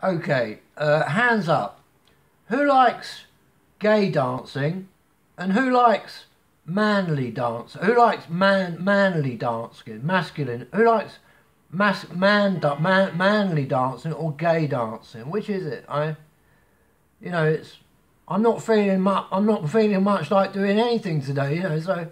Okay, hands up. Who likes gay dancing, and who likes manly dance? Who likes manly dancing, masculine? Who likes manly dancing or gay dancing? Which is it? It's. I'm not feeling much. I'm not feeling much like doing anything today. So.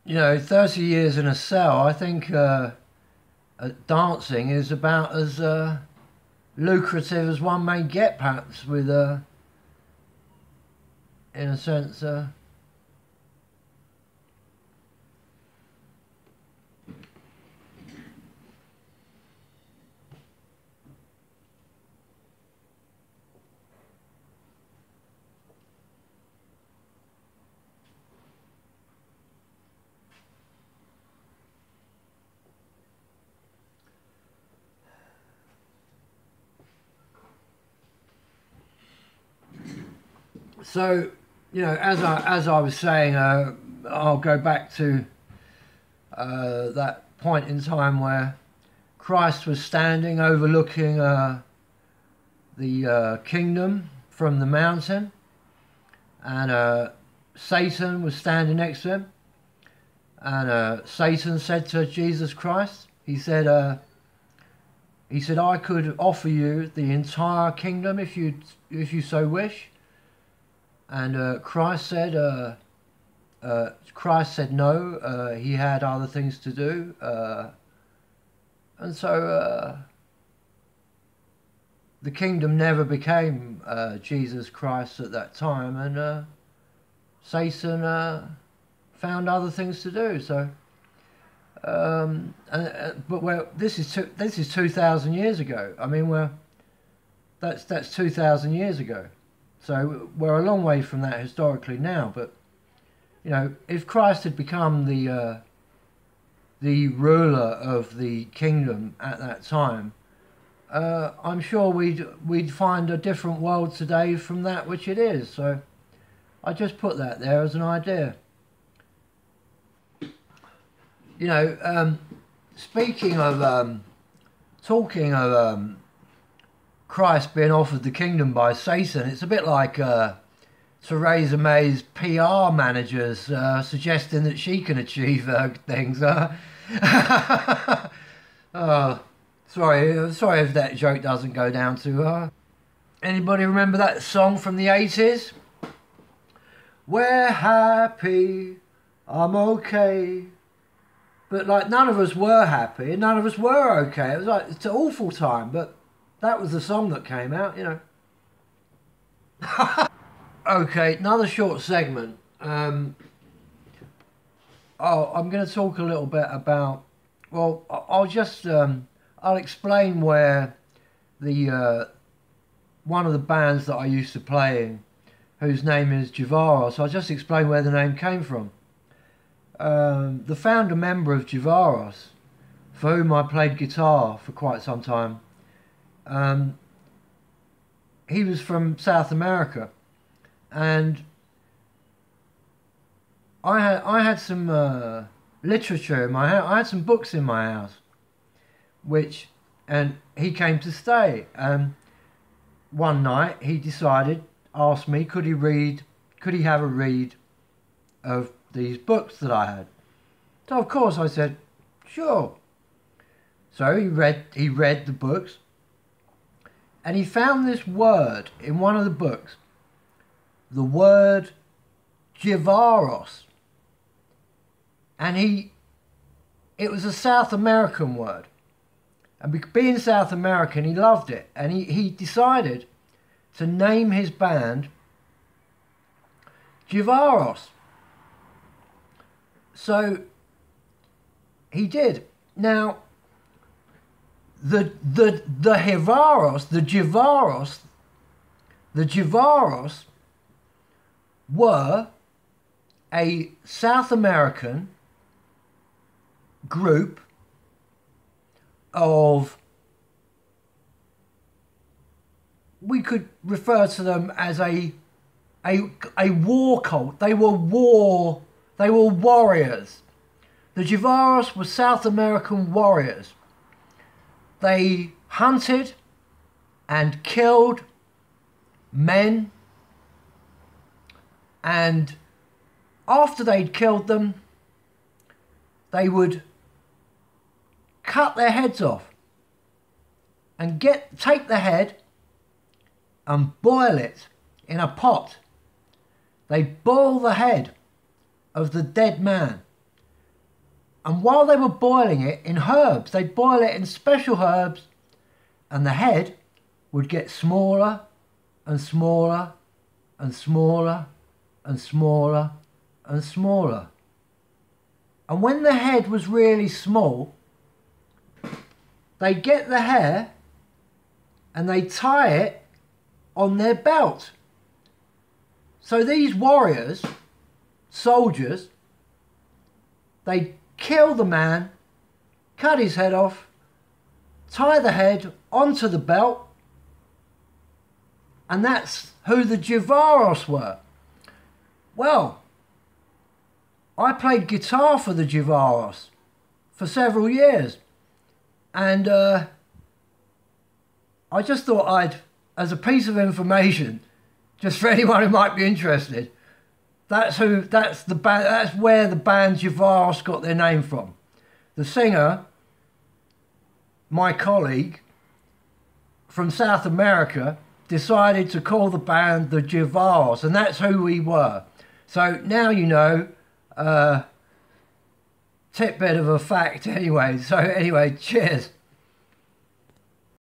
You know, 30 years in a cell, I think dancing is about as lucrative as one may get, perhaps, with, in a sense, so, as I was saying, I'll go back to that point in time where Christ was standing overlooking the kingdom from the mountain, and Satan was standing next to him, and Satan said to Jesus Christ, he said, I could offer you the entire kingdom if you so wish. And Christ said no. He had other things to do, and so the kingdom never became Jesus Christ at that time, and Satan found other things to do. So, this is 2,000 years ago. I mean, that's 2,000 years ago. So we're a long way from that historically now. But if Christ had become the ruler of the kingdom at that time, I'm sure we'd find a different world today from that which it is. So I just put that there as an idea. Speaking of talking of Christ being offered the kingdom by Satan, it's a bit like Theresa May's PR managers suggesting that she can achieve things. Oh, sorry if that joke doesn't go down too her. Anybody remember that song from the 80s? We're happy, I'm okay. But none of us were happy, none of us were okay. It was it's an awful time, but that was the song that came out, Okay, another short segment. I'm going to talk a little bit about. Well, I'll explain where the one of the bands that I used to play in, whose name is Javaros. I'll just explain where the name came from. The founder member of Javaros, for whom I played guitar for quite some time. He was from South America, and I had some literature in my house. I had some books in my house, and he came to stay. And one night he asked me, could he have a read of these books that I had. So of course I said, sure. So he read the books. And he found this word in one of the books, the word Javaros. And it was a South American word. And being South American, he loved it. And he decided to name his band Jivaros. So he did. Now, the Jivaros were a South American group of, we could refer to them as a war cult. They were warriors. The Jivaros were South American warriors. They hunted and killed men, and after they'd killed them, they would cut their heads off and take the head and boil it in a pot. They boil the head of the dead man, and while they were boiling it in herbs, they'd boil it in special herbs, and the head would get smaller and smaller and smaller and smaller and smaller. And when the head was really small, they'd get the hair and they'd tie it on their belt. So these warriors, soldiers, they'd kill the man, cut his head off, tie the head onto the belt, and that's who the Jivaros were. Well, I played guitar for the Jivaros for several years, and I just thought I'd, as a piece of information, just for anyone who might be interested, that's where the band Jivaros got their name from. The singer, my colleague from South America, decided to call the band the Jivaros, and that's who we were. So now you know, tidbit of a fact anyway. So anyway, cheers.